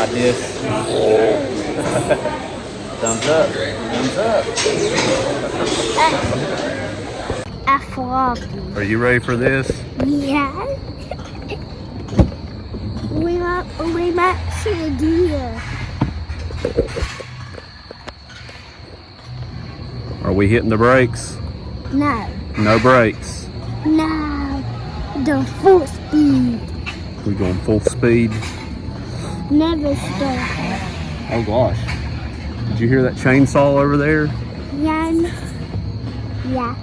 got this. Thumbs up. Thumbs up. I flopped. Are you ready for this? Yeah. we might see a deer. Are we hitting the brakes? No. No brakes. No. The full speed. We going full speed. Never stop. Oh gosh. Did you hear that chainsaw over there? Yeah. Yeah.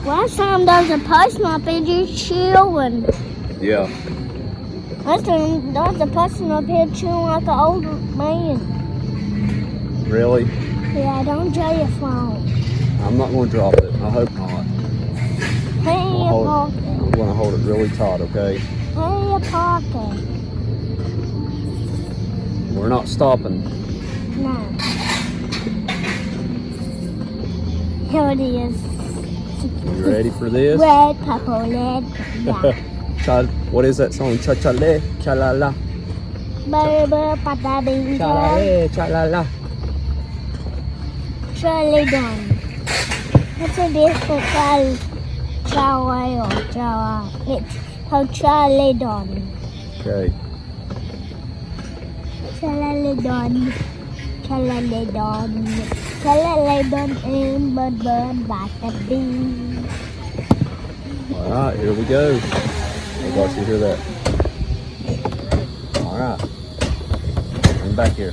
Last time there was a person up here just chilling. Yeah. Last time there was a person up here chilling like an older man. Really? Yeah, don't drop your phone. I'm not going to drop it. I hope not. Put it in your pocket. I'm going to hold it really tight, okay? Put it in your pocket. We're not stopping. No. Here it is. You ready for this? Red, purple, red. Yeah. What is that song? Cha-cha-le, cha-la-la. Bing, Cha-la-le, cha-la-la. Charlie done. What's a different Charlie or Charlie? It's called Charlie done. Okay. Charlie done. Charlie done. Charlie done and burn like a bee. All right, here we go. Oh gosh, you hear that? All right. Come back here.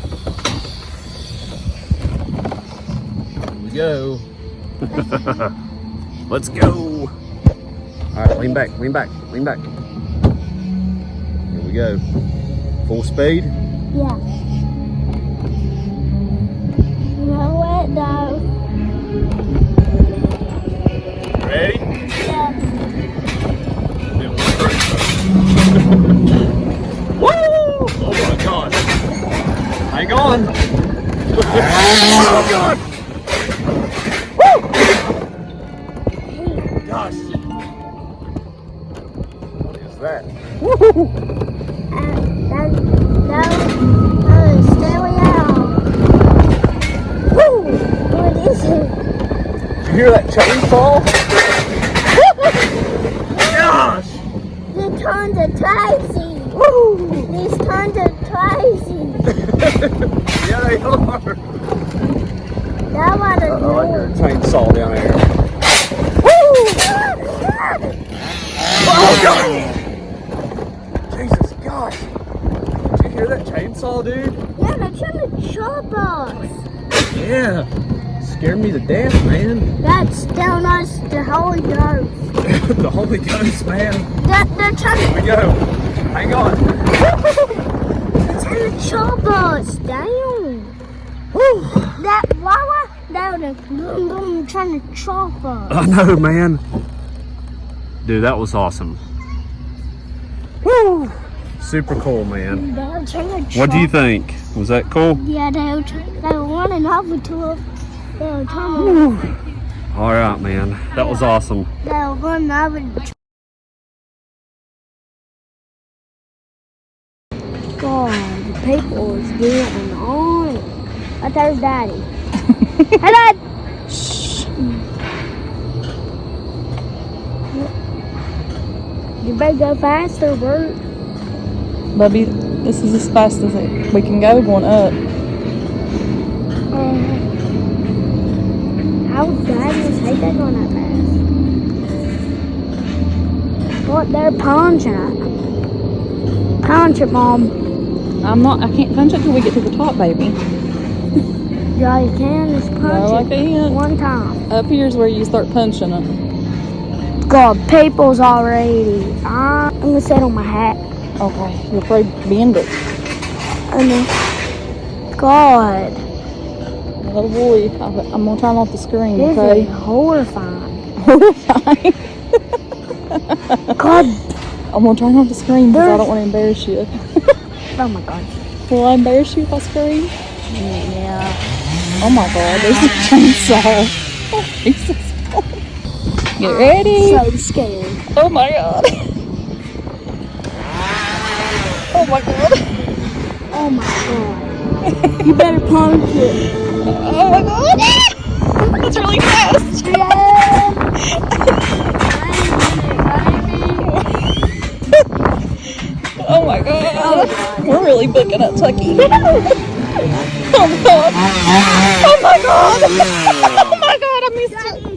Here we go. Let's go. All right, lean back, lean back, lean back. Here we go. Full speed. Yeah. No, wait, no. Ready? Yeah. Woo! Oh my gosh. Hang on. Oh god. Woo! Gosh. What is that? Woo! Stay away out. Woo! What is it? Did you hear that chainsaw? Gosh! These tons of crazy. Woo! These tons of crazy. Yeah, they are. That one is I like your chainsaw down there. Oh god! Jesus gosh! Did you hear that chainsaw, dude? Yeah, they're trying to chop us. Yeah. Scared me to death, man. That's telling us the Holy Ghost. The Holy Ghost, man. They're trying Here we go. Hang on. to chop us down. Woo. They're trying to chop us. I know, man. Dude, that was awesome. Woo! Super cool, man. They were trying to What do you chop- think? Was that cool? Yeah, they were running over to us. They were trying to. All right, man. That was awesome. They were running over to. God, the people is getting on it. But there's Daddy. Hey, Dad! Shh. You better go faster, Bert. Bubby, this is as fast as we can go going up. How would Daddy take that going that fast? What they're punching at? Punch it, Mom. I can't punch it till we get to the top, baby. Yeah, you can. Just punch No, I it can't. one time. Up here's where you start punching it. God, people's already. I'm gonna sit on my hat. Okay, you'll probably bend it. I know. God, Oh boy, I'm gonna try not to scream, this okay? is horrifying. Horrifying. God, I'm gonna try not to scream because I don't want to embarrass you. oh my God. Will I embarrass you if I scream? Yeah. Oh my God, there's a chainsaw. Oh, Jesus. Get ready. So scared. Oh my god. Oh my god. Oh my god. You better punch it. Oh my god. That's really fast. Oh my god. We're really booking up Tucky. Oh my god. Oh my god. Oh my god, I missed it.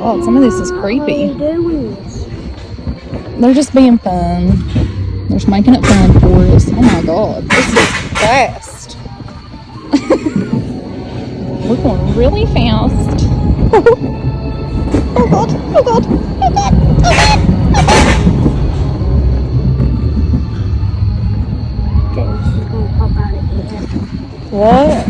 Oh, some of this is creepy. They're just being fun. They're just making it fun for us. Oh my god, this is fast. We're going really fast. Oh god, oh god, oh god, oh god, oh god. What?